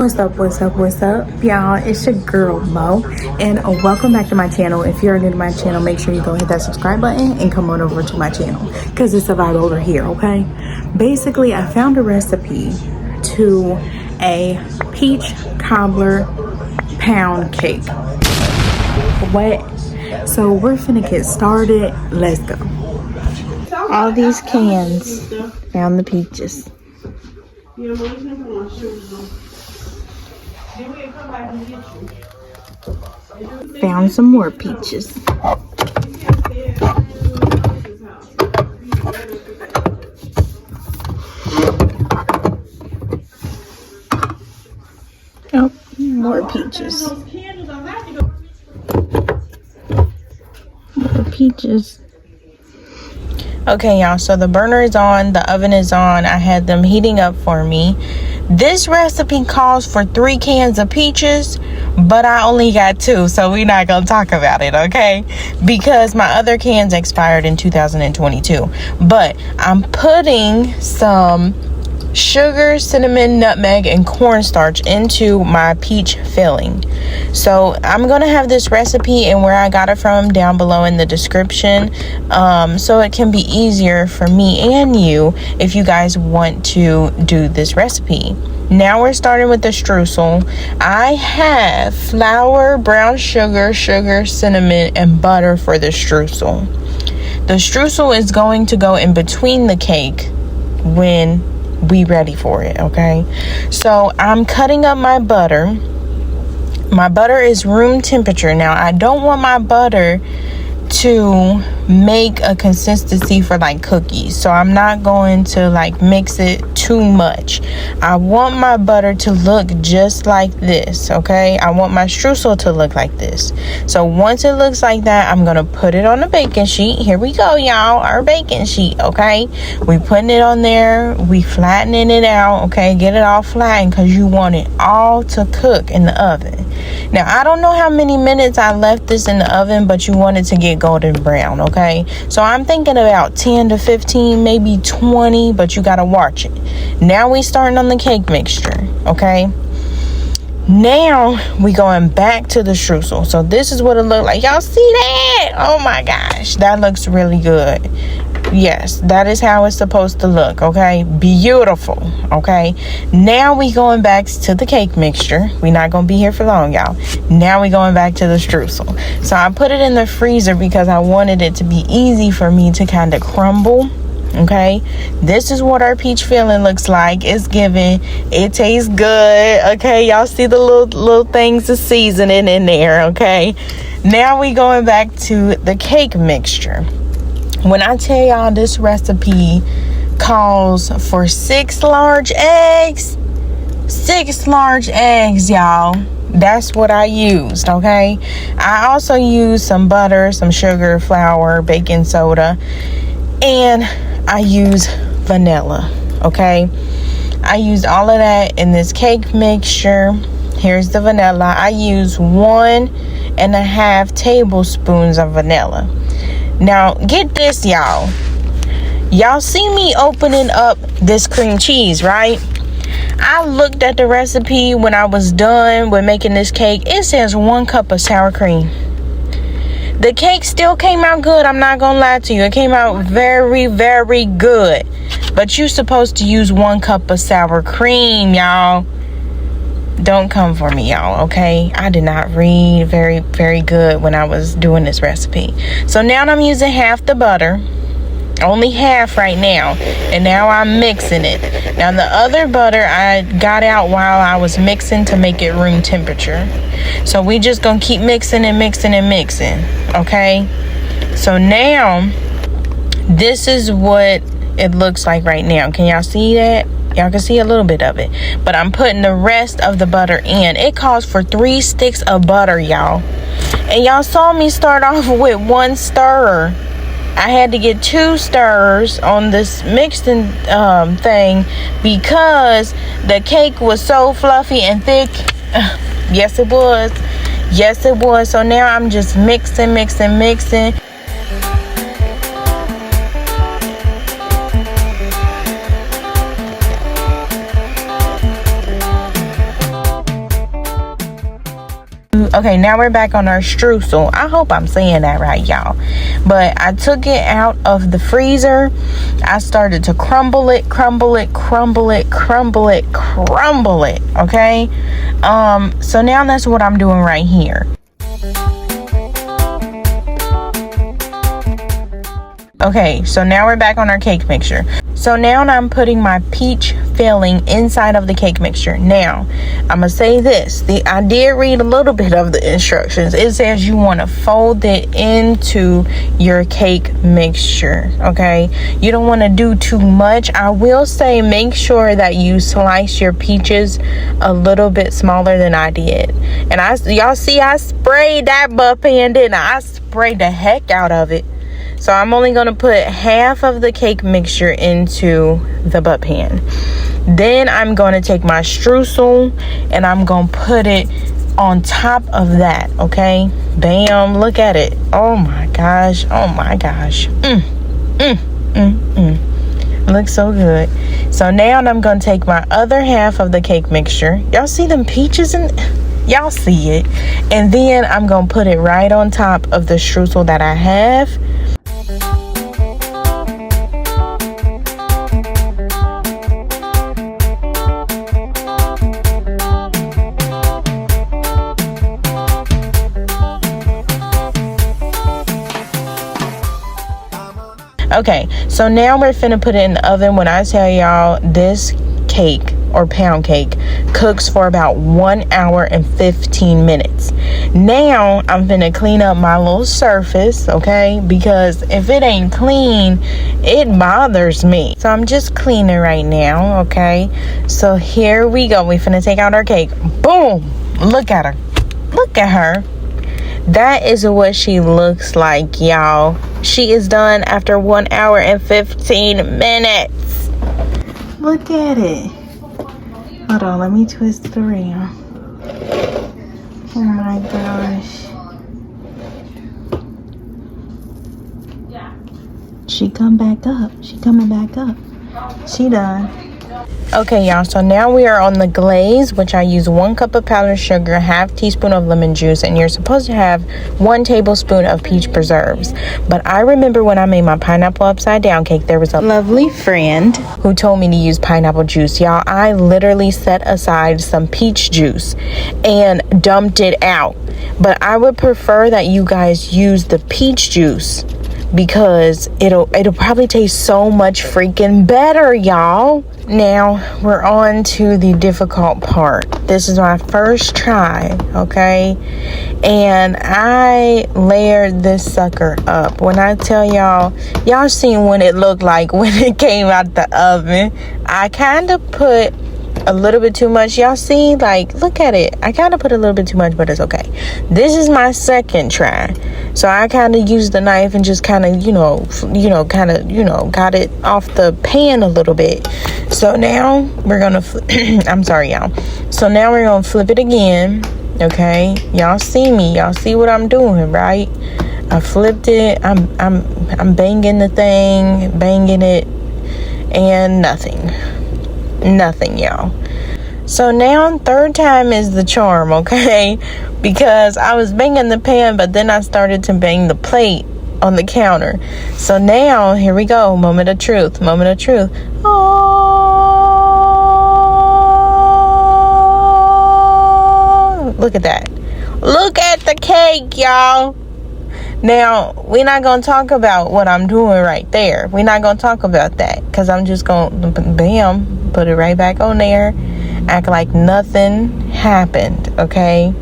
What's up y'all, it's your girl Mo, and welcome back to my channel. If you're new to my channel, make sure you go hit that subscribe button and come on over to my channel because it's a vibe over here. Okay, basically I found a recipe to a peach cobbler pound cake. What? So we're finna get started. Let's go. All these cans found the peaches. Found some more peaches. Oh, more peaches. More peaches. Okay, y'all, so the burner is on, the oven is on. I had them heating up for me. This recipe calls for 3 cans of peaches, but I only got 2, so we're not gonna talk about it, okay? Because my other cans expired in 2022. But I'm putting some sugar, cinnamon, nutmeg, and cornstarch into my peach filling. So I'm gonna have this recipe and where I got it from down below in the description, so it can be easier for me and you if you guys want to do this recipe. Now we're starting with the streusel. I have flour, brown sugar, cinnamon, and butter for the streusel. The streusel is going to go in between the cake when we ready for it, okay? So I'm cutting up my butter. My butter is room temperature. Now I don't want my butter to make a consistency for like cookies, so I'm not going to like mix it too much. I want my butter to look just like this, okay? I want my streusel to look like this. So once it looks like that, I'm gonna put it on a baking sheet. Here we go, y'all, our baking sheet, okay? We putting it on there, we flattening it out, okay? Get it all flattened because you want it all to cook in the oven. Now I don't know how many minutes I left this in the oven, but you want it to get golden brown, okay? So I'm thinking about 10 to 15, maybe 20, but you gotta watch it. Now we starting on the cake mixture, okay? Now we going back to the streusel. So this is what it looked like. Y'all see that? Oh my gosh, that looks really good. Yes, that is how it's supposed to look, okay? Beautiful, okay? Now we going back to the cake mixture. We're not going to be here for long, y'all. Now we going back to the streusel. So I put it in the freezer because I wanted it to be easy for me to kind of crumble, okay? This is what our peach filling looks like. It's giving. It tastes good, okay? Y'all see the little things of seasoning in there, okay? Now we going back to the cake mixture. When I tell y'all this recipe calls for 6 large eggs, 6 large eggs, y'all. That's what I used, okay? I also used some butter, some sugar, flour, baking soda, and I use vanilla, okay? I used all of that in this cake mixture. Here's the vanilla. I use 1.5 tablespoons of vanilla. Now, get this, y'all. Y'all see me opening up this cream cheese, right? I looked at the recipe when I was done with making this cake. It says 1 cup of sour cream. The cake still came out good. I'm not gonna lie to you. It came out very, very good. But you're supposed to use 1 cup of sour cream, y'all. Don't come for me, y'all, okay? I did not read very, very good when I was doing this recipe. So now I'm using half the butter. Only half right now. And now I'm mixing it. Now the other butter I got out while I was mixing to make it room temperature. So we just gonna keep mixing and mixing and mixing, okay? So now, this is what it looks like right now. Can y'all see that? Y'all can see a little bit of it, but I'm putting the rest of the butter in. It calls for 3 sticks of butter, y'all. And y'all saw me start off with 1 stirrer. I had to get 2 stirrers on this mixing thing because the cake was so fluffy and thick. Yes, it was. Yes, it was. So now I'm just mixing. Okay, now we're back on our streusel. I hope I'm saying that right, y'all. But I took it out of the freezer. I started to crumble it, okay? So now that's what I'm doing right here. Okay, so now we're back on our cake mixture. So now I'm putting my peach filling inside of the cake mixture. Now, I'm going to say this. I did read a little bit of the instructions. It says you want to fold it into your cake mixture, okay? You don't want to do too much. I will say make sure that you slice your peaches a little bit smaller than I did. And y'all see I sprayed that butt pan, didn't I? I sprayed the heck out of it. So I'm only going to put half of the cake mixture into the butt pan. Then I'm going to take my streusel and I'm going to put it on top of that, okay? Bam, look at it. Oh my gosh. It looks so good. So now I'm going to take my other half of the cake mixture. Y'all see them peaches in y'all see it. And then I'm going to put it right on top of the streusel that I have. Okay, so now we're finna put it in the oven. When I tell y'all, this cake or pound cake cooks for about 1 hour and 15 minutes. Now I'm finna clean up my little surface, okay? Because if it ain't clean, it bothers me. So I'm just cleaning right now, okay? So here we go. We finna take out our cake. Boom! Look at her. Look at her. That is what she looks like, y'all. She is done after 1 hour and 15 minutes. Look at it. Hold on, let me twist it around. Oh my gosh. She come back up. She coming back up. She done. Okay, y'all, so now we are on the glaze, which I use 1 cup of powdered sugar, half teaspoon of lemon juice, and you're supposed to have 1 tablespoon of peach preserves. But I remember when I made my pineapple upside down cake, there was a lovely friend who told me to use pineapple juice. Y'all, I literally set aside some peach juice and dumped it out. But I would prefer that you guys use the peach juice because it'll probably taste so much freaking better, y'all. Now we're on to the difficult part. This is my first try, okay? And I layered this sucker up. When I tell y'all seen what it looked like when it came out the oven. I kind of put a little bit too much. Y'all see, like, look at it. I kind of put a little bit too much, but it's okay. This is my second try, so I kind of used the knife and just kind of got it off the pan a little bit. So now we're gonna I'm sorry, y'all. So now we're gonna flip it again. Okay, y'all see me. Y'all see what I'm doing, right? I flipped it. I'm banging the thing, banging it, and nothing, y'all. So now third time is the charm, okay? Because I was banging the pan, but then I started to bang the plate on the counter. So now here we go. Moment of truth. Oh, look at that. Look at the cake, y'all. Now, we're not going to talk about what I'm doing right there. We're not going to talk about that because I'm just going to, bam, put it right back on there. Act like nothing happened, okay?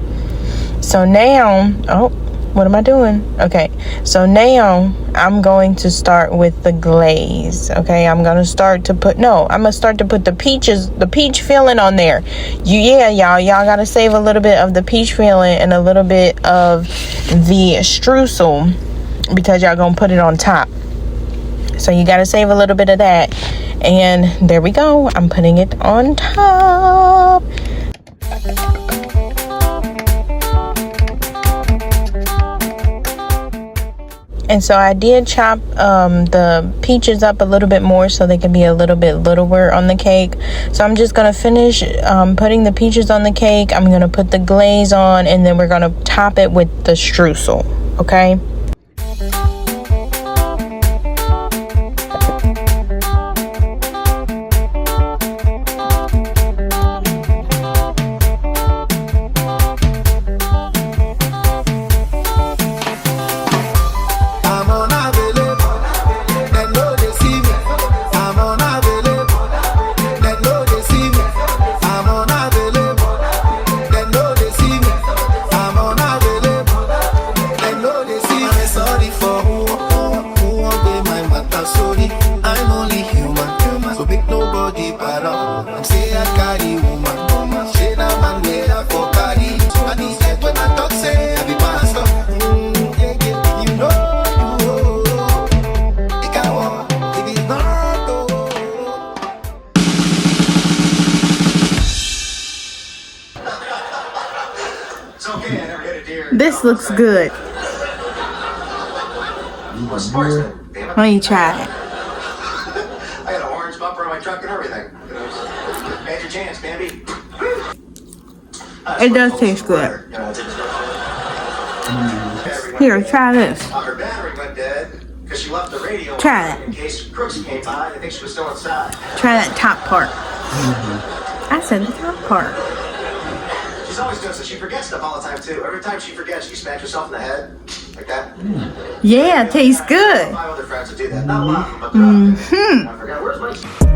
So now, oh, what am I doing? Okay, so now I'm going to start with the glaze, okay? I'm going to start to put the peach filling on there. Y'all got to save a little bit of the peach filling and a little bit of the streusel because y'all going to put it on top. So you got to save a little bit of that. And there we go. I'm putting it on top. And so I did chop the peaches up a little bit more so they can be a little bit littler on the cake. So I'm just going to finish putting the peaches on the cake. I'm going to put the glaze on, and then we're going to top it with the streusel, okay? This looks good. Why don't you try it? I got an orange bumper on my truck and everything. Had your chance, baby. It does taste good. Here, try this. Her battery went dead because she left the radio. Try it. In case crooks came by, I think she was still inside. Try that top part. I said the top part. She's always doing so. She forgets stuff all the time too. Every time she forgets, she smacks herself in the head like that. Yeah, it tastes good. My other friends would do that. Not a lot, but they're out there. I forgot. Where's my